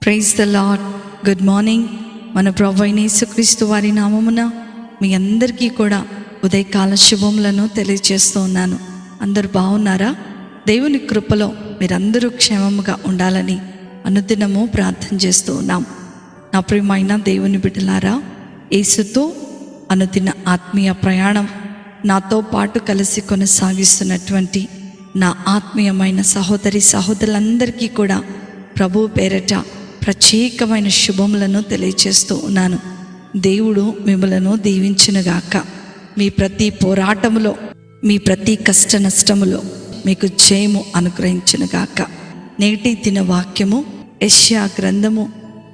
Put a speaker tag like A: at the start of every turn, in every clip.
A: Praise the lord. Good morning. మన ప్రభువైన యేసుక్రీస్తు వారి నామమున మీ అందరికీ కూడా ఉదయకాల శుభములను తెలియజేస్తూ ఉన్నాను. అందరూ బాగున్నారా? దేవుని కృపలో మీరందరూ క్షేమముగా ఉండాలని అనుదినము ప్రార్థన చేస్తూ ఉన్నాం. నా ప్రియమైన దేవుని బిడ్డలారా, యేసుతో అనుదిన ఆత్మీయ ప్రయాణం నాతో పాటు కలిసి కొనసాగిస్తున్నటువంటి నా ఆత్మీయమైన సహోదరి సహోదరులందరికీ కూడా ప్రభు పేరట ప్రత్యేకమైన శుభములను తెలియచేస్తూ ఉన్నాను. దేవుడు మిమ్మలను దీవించునుగాక. మీ ప్రతి పోరాటములో, మీ ప్రతి కష్ట నష్టములో మీకు జయము అనుగ్రహించునుగాక. నేటి దిన వాక్యము యెషయా గ్రంథము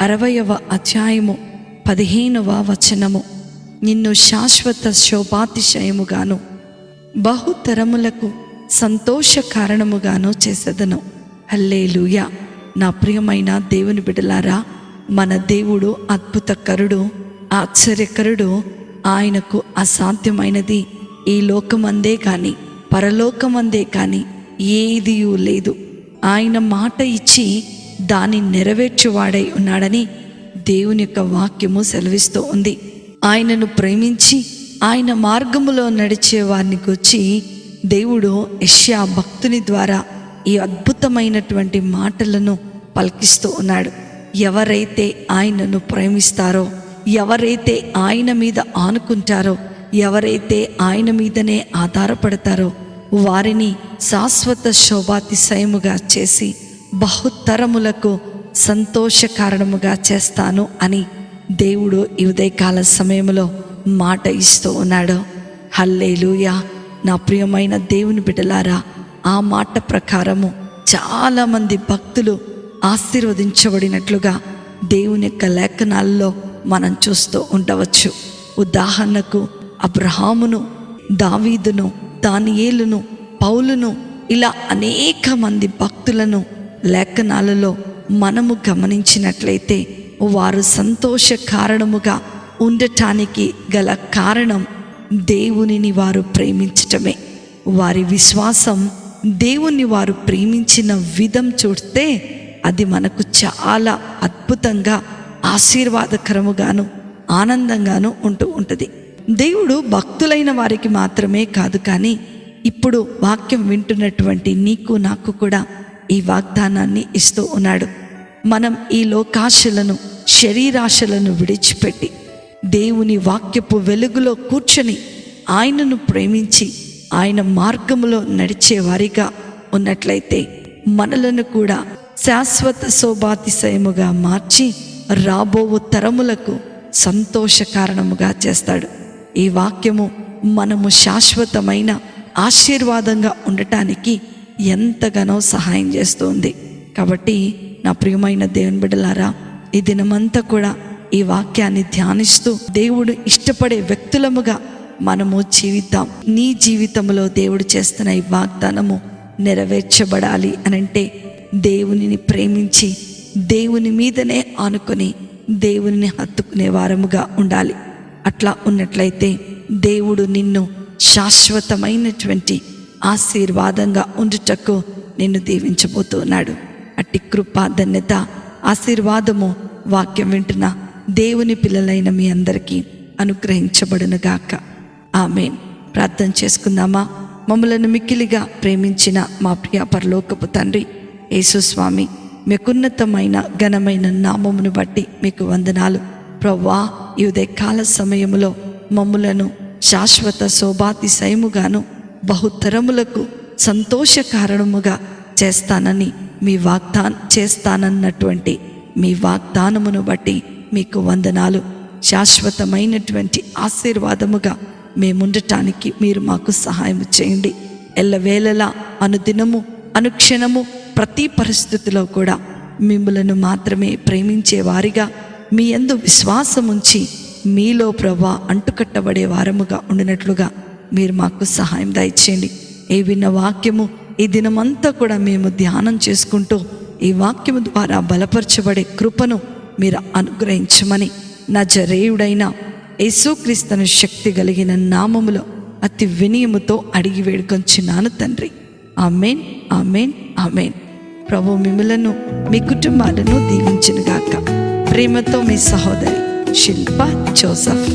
A: 60వ అధ్యాయము 15వ వచనము. నిన్ను శాశ్వత శోభాతిశయముగాను బహుతరములకు సంతోష కారణముగాను చేసేదను. హల్లెలూయా. నా ప్రియమైన దేవుని బిడ్డలారా, మన దేవుడు అద్భుతకరుడు, ఆశ్చర్యకరుడు. ఆయనకు అసాధ్యమైనది ఈ లోకమందే కానీ పరలోకమందే కానీ ఏదీ లేదు. ఆయన మాట ఇచ్చి దాన్ని నెరవేర్చువాడై ఉన్నాడని దేవుని యొక్క వాక్యము సెలవిస్తూ ఉంది. ఆయనను ప్రేమించి ఆయన మార్గములో నడిచే వారిని గురించి దేవుడు యెషయా భక్తుని ద్వారా ఈ అద్భుతమైనటువంటి మాటలను పలికిస్తూ ఉన్నాడు. ఎవరైతే ఆయనను ప్రేమిస్తారో, ఎవరైతే ఆయన మీద ఆనుకుంటారో, ఎవరైతే ఆయన మీదనే ఆధారపడతారో వారిని శాశ్వత శోభాతిశయముగా చేసి బహుతరములకు సంతోష కారణముగా చేస్తాను అని దేవుడు ఈ ఉదయకాల సమయంలో మాట ఇస్తూ ఉన్నాడు. హల్లెలూయా. నా ప్రియమైన దేవుని బిడ్డలారా, ఆ మాట ప్రకారము చాలామంది భక్తులు ఆశీర్వదించబడినట్లుగా దేవుని యొక్క లేఖనాల్లో మనం చూస్తూ ఉండవచ్చు. ఉదాహరణకు అబ్రహామును, దావీదును, దానియేలును, పౌలును, ఇలా అనేక మంది భక్తులను లేఖనాలలో మనము గమనించినట్లయితే వారు సంతోష కారణముగా ఉండటానికి గల కారణం దేవునిని వారు ప్రేమించటమే. వారి విశ్వాసం దేవుణ్ణి వారు ప్రేమించిన విధం చూస్తే అది మనకు చాలా అద్భుతంగా ఆశీర్వాదకరముగాను ఆనందంగాను ఉంటూ ఉంటుంది. దేవుడు భక్తులైన వారికి మాత్రమే కాదు, కానీ ఇప్పుడు వాక్యం వింటున్నటువంటి నీకు నాకు కూడా ఈ వాగ్దానాన్ని ఇస్తూ ఉన్నాడు. మనం ఈ లోకాశలను, శరీరాశలను విడిచిపెట్టి దేవుని వాక్యపు వెలుగులో కూర్చొని ఆయనను ప్రేమించి ఆయన మార్గములో నడిచే వారిగా ఉన్నట్లయితే మనలను కూడా శాశ్వత శోభాతిశయముగా మార్చి రాబోవు తరములకు సంతోష కారణముగా చేస్తాడు. ఈ వాక్యము మనము శాశ్వతమైన ఆశీర్వాదంగా ఉండటానికి ఎంతగానో సహాయం చేస్తుంది. కాబట్టి నా ప్రియమైన దేవుని బిడ్డలారా, ఈ దినమంతా కూడా ఈ వాక్యాన్ని ధ్యానిస్తూ దేవుడు ఇష్టపడే వ్యక్తులముగా మనము జీవిద్దాం. నీ జీవితంలో దేవుడు చేస్తున్న ఈ వాగ్దానము నెరవేర్చబడాలి అనంటే దేవునిని ప్రేమించి దేవుని మీదనే ఆనుకొని దేవుని హత్తుకునే వారముగా ఉండాలి. అట్లా ఉన్నట్లయితే దేవుడు నిన్ను శాశ్వతమైనటువంటి ఆశీర్వాదంగా ఉండుటకు నిన్ను దీవించబోతున్నాడు. అట్టి కృప, ధన్యత, ఆశీర్వాదము వాక్యం వింటున్న దేవుని పిల్లలైన మీ అందరికీ అనుగ్రహించబడునుగాక. ఆమేన్. ప్రార్థన చేసుకుందామా? మమ్మలను మిక్కిలిగా ప్రేమించిన మా ప్రియ పరలోకపు తండ్రి యేసు స్వామి, మీకున్నతమైన ఘనమైన నామమును బట్టి మీకు వందనాలు ప్రభువా. ఈ ఉదయకాల సమయములో మమ్ములను శాశ్వత శోభాతిశయముగాను బహుతరములకు సంతోష కారణముగా చేస్తానని చేస్తానన్నటువంటి మీ వాగ్దానమును బట్టి మీకు వందనాలు. శాశ్వతమైనటువంటి ఆశీర్వాదముగా మేముండటానికి మీరు మాకు సహాయం చేయండి. ఎల్లవేళలా, అనుదినము, అనుక్షణము, ప్రతి పరిస్థితిలో కూడా మిమ్మలను మాత్రమే ప్రేమించే వారిగా, మీ యందు విశ్వాసముంచి మీలో ప్రభువా అంటుకట్టబడే వారముగా ఉండినట్లుగా మీరు మాకు సహాయం దయచేయండి. ఏ విన్న వాక్యము ఈ దినమంతా కూడా మేము ధ్యానం చేసుకుంటూ ఈ వాక్యము ద్వారా బలపరచబడే కృపను మీరు అనుగ్రహించమని నజరేయుడైన యేసుక్రీస్తును శక్తి కలిగిన నామములో అతి వినయముతో అడిగి వేడుకొంచున్నాను తండ్రి. ఆమేన్, ఆమేన్, ఆమేన్. ప్రభు మిమ్మలను మీ కుటుంబాలను దీవించునుగాక. ప్రేమతో మీ సహోదరి శిల్ప జోసఫ్.